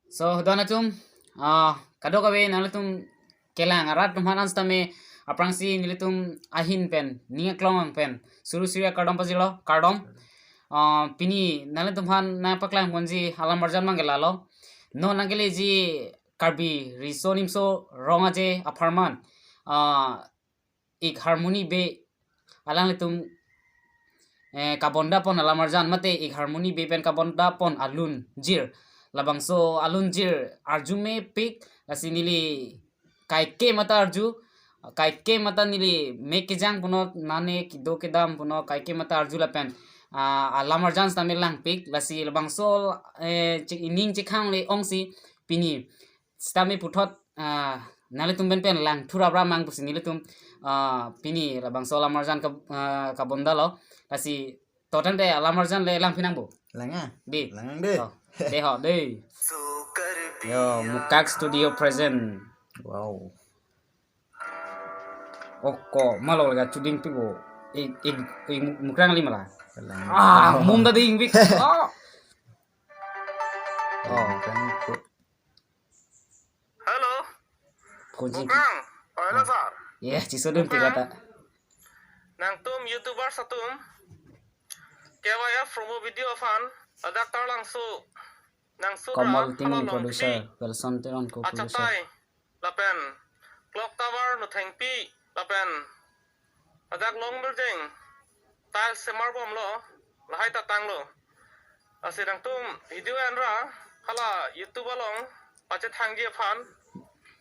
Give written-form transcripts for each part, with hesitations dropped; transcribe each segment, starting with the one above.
So donatum kado kawe nalatum kelang arat tumhan anstame aprangsi nilitum ahin pen ninga klong pen suru suria kardom pajilo kardom pini nalatum han na paklang ponji alam marjan mangelalo no nangele ji karbi risonimso rongaje aparman ik harmony be alang litum kabonda pon alamarjan mate ik harmony be pen kabonda pon alun jir labang so alun jir arjume pik asinili kai mata arju kai mata nili make jang puno nane ki do ke dam puno kai mata arju la pen alamarjan stamelang pik lasi labang so ining chikhang le ongsi pini stame puthot nale tumben pen lang thura bra mang pusi nile tum pini labang so alamarjan ka bonda lo lasi totan de alamarjan le lang pinang bu Langa. di Langang deh. de ho de yo mukak studio present Wow. oko malo ga chuding pigo ik mukrang lima lah Langang. mum da ding bik Kan ko. Halo, kunci Bukrang. Halo, Sar. ya cisodun tigata Nang tum YouTuber satum. Kewa ya promo video fan. Ada tarlang su. Nang su komal timing producer Wilson teron ko producer Acatai. Lapen. Clock tower no thengpi. Lapen. Adak long building. Tal semar bom lo. Lahai tatang lo. Asi nang tum video enra. Hala YouTube along. Pacet hanggi fan.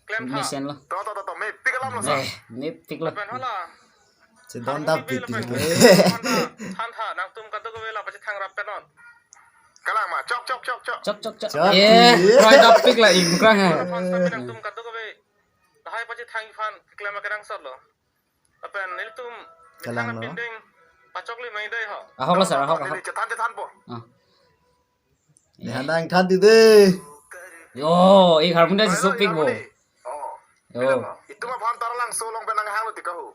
Klem tha. misen lo To me pikalam lo sa. ni tik lo Lapen hala. Si Don David Than tha nang tum kadto ko vela pachi thang rap penon. Kalang ma chok. cok Cok. yeah right up pik lah ik mukrang ha Fan sabi nang tum kadto ko ve. Lahai pachi thang fan klema kerang sar lo. Apen nil tum Kalang lo. pinding pachok li mai dai ho. ahok lo sar ahok Chetan po. Ni handang than ti deh. yo ik harmony si sopik bo Oh. yo Itu mah fan tarlang solong penang hang lo tikahu.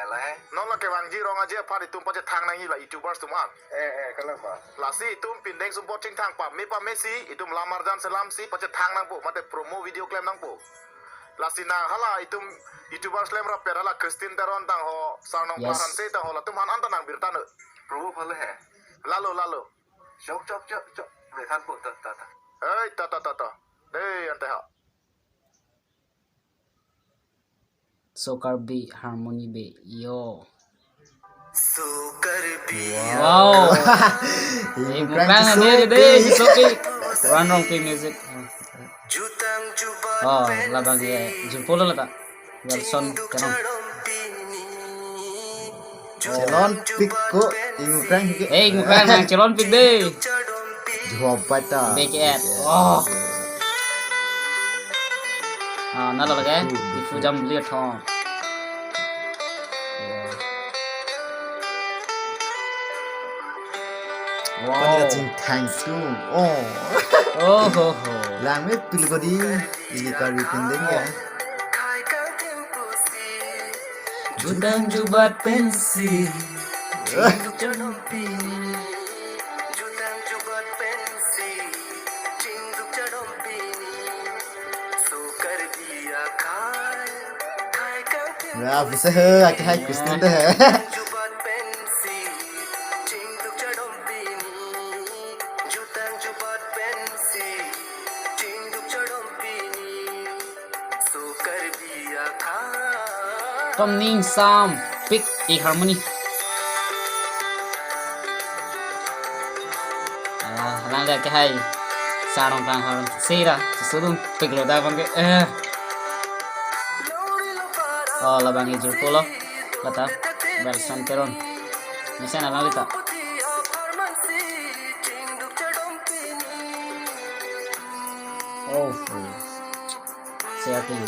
Lah. Non la ke wangji rong aja pa itu pachi thang nang ila YouTubers tuman. Kalang pa. Lasi itu pindeng supporting thang pa me Messi itu melamar dan selam si pachi thang nang po mate promo video claim nang po. Lasi na hala itu YouTubers claim rap hala Christine Teron tang ho sarnong Yes. paran se tang ho la tuman anta nang birtan. Promo phale hai. Lalo. Chok. Me than po ta. Hey ta. Dei ante ha. sokar be harmony be yo Sukar wow ik mukrang ne de si sopik random ke music jutang jubat oh labang dia jumpolo la ta Wilson teron Celon pik ko ingkrang hige. ik mukrang nang celon pik de Jawab pata. BKS oh nalo lagi difu jam lihat ho Kon wow ka ching thank you. Oh. oh ho Lang me pil ko di. Ini kari pindeng ya. Jutang jubat pensi jutang jubat pensi cinduk jadom pini sukar dia khai kan Ya bisa he aki hai Kristen deh. jubat pensi cinduk jadom pini jutang jubat pensi cinduk jadom pini sukar dia khai tom ning sam pick ik harmony lang le ke hai sarong tang haron sira sudum pick lo da bang oh la bang ijur polo kata Wilson teron misen ala lita oh siapin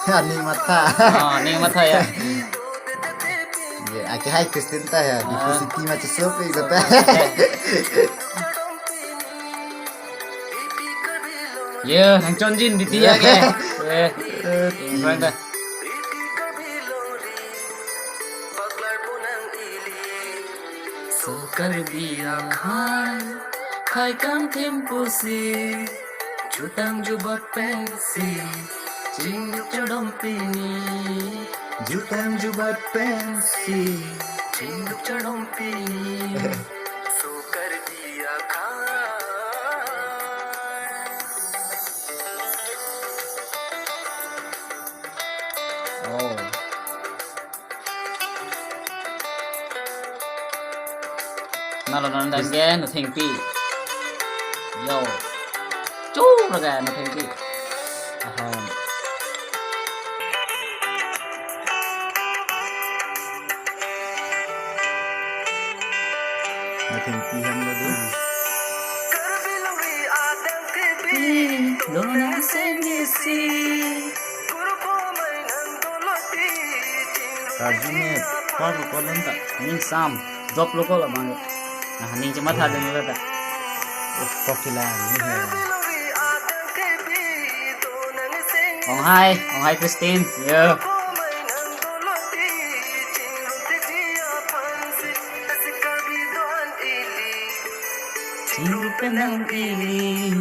Ani mata. oh ning mata ya Ya aki hai Kristen ta ya. Di positi macam sopi kata. yeah nang chonjin di tia ke Ingkrang dah sokar dia khai khai cam thêm pussy jutang jubat pensi ching được cho đông pini Jutang jubat pensi. ching được cho đông pini so kar diya khan oh nào là đang nghe nó thành pi yo chú là gà nó thành pi Nothing piham lo din. Dona sengisi Rajine par ko kolon ta. ning sam drop lo ko la bang ning chama tha deng la ta Kokila ni hai. ong hai Christine yeah Cindu penang ini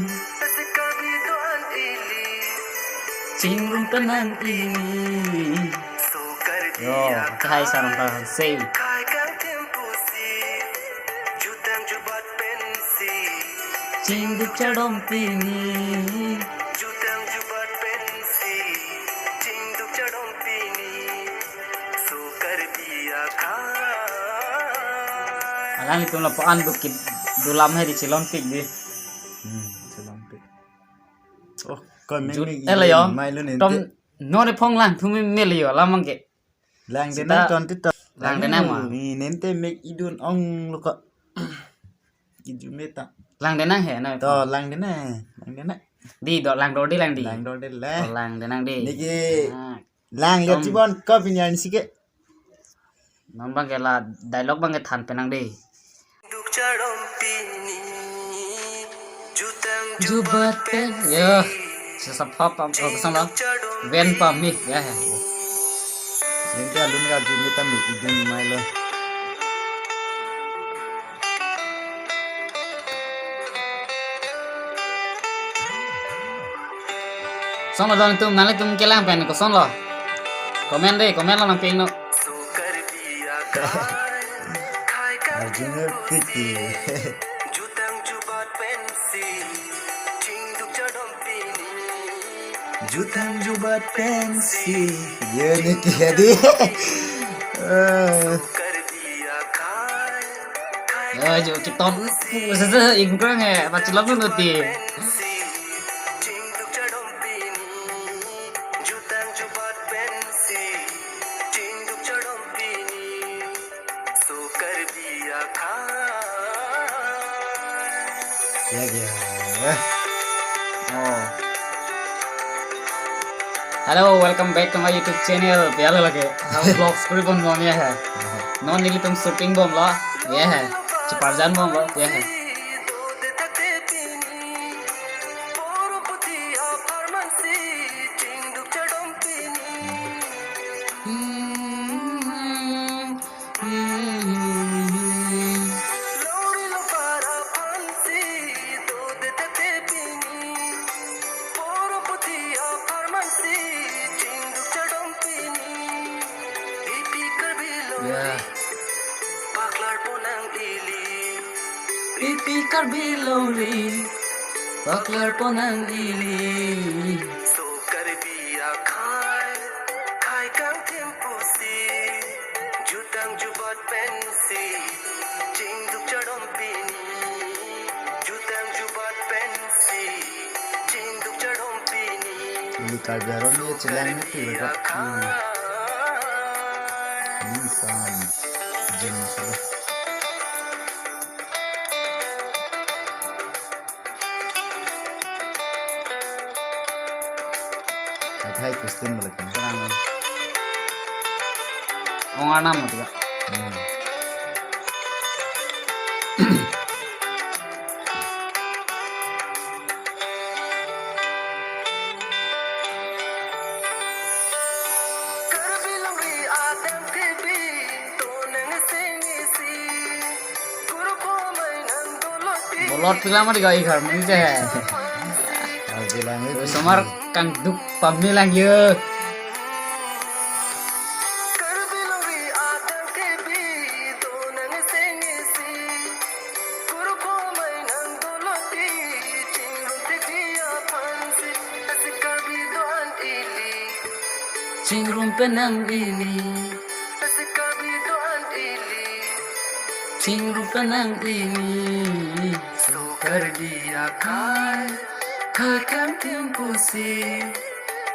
Cindu penang ini Yo, kahai sarang kahang say Cindu cadong pini Alang itu lapangan bukit dulam hai di Cilontik di Cilontik. Oh, kon Jut meng ela yo mai lo nen. tom no de phong lang thumi meli yo lamang ke Lang de na ton ti to. Lang de na ma. Ni nente mek idun ong lo ko. Idu meta. lang de nang he na To lang de na. Lang de na. di do lang do di lang di Lang do de Do la. lang de nang di Niki Ah, lang le tibon ko pinyan sike. non bang ke la dialog bang ke than penang di jubat pen yo sesap pam ko sama ven pam mi ya Nente alun ga ju meta mek idun mai lo. son lo don tum nale tum ke lang pen ko son lo komen lo nang ping no Arjuna piti. Jutang jubat pensi. Ye niki hadi. yo ju kiton se ing ko nge ma chilam no ti Ya ya. oh hello welcome back to my YouTube channel प्यारा लगे हम vlog script बन ये है नॉन नीली तुम शूटिंग बम ला ये है चिपारजान बम ला ये है Yeah. Pipi kar bilori, baklar ponang ili. Ini kajaron dia celang itu dekat. Ini sam. Jenis apa? Hai Kristen balik kan. Terang. Oh anam juga. Lord film di goi khar mun je. Bilang itu. Somar kang duk pamilang ye. Cingrum penang ini, cingrum penang ini, sukar dia kakam tempo si,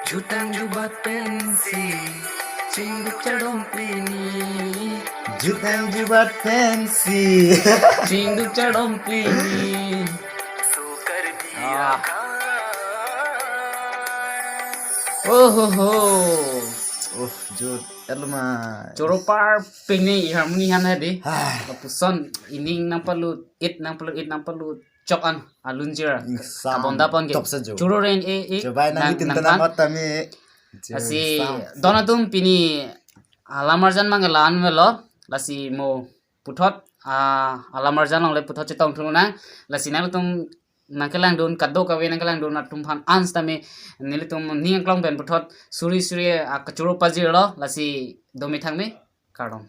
jutang jubat pensi, cingrum cadom ini, Jutang jubat pensi. cingrum cadom ini, sukar dia Jut, elma. Coropar pengne harmoni han hadi. Ah, Kapuson ining nang palut it nang palut chokan alunjira. Sam, Kabonda pon ge. top sajo. Churoren e Coba nang itin tanang otami. asi donatum pini alamarjan mangalan melo lasi mo puthot alamarjan long le puthot chitong thuna lasi nang tum nangkelang don kaddo kawe nangkelang don atum phan ans tame nilitum niang klong ben puthot suri suri kachuro pajiro lasi domi thangme kardom.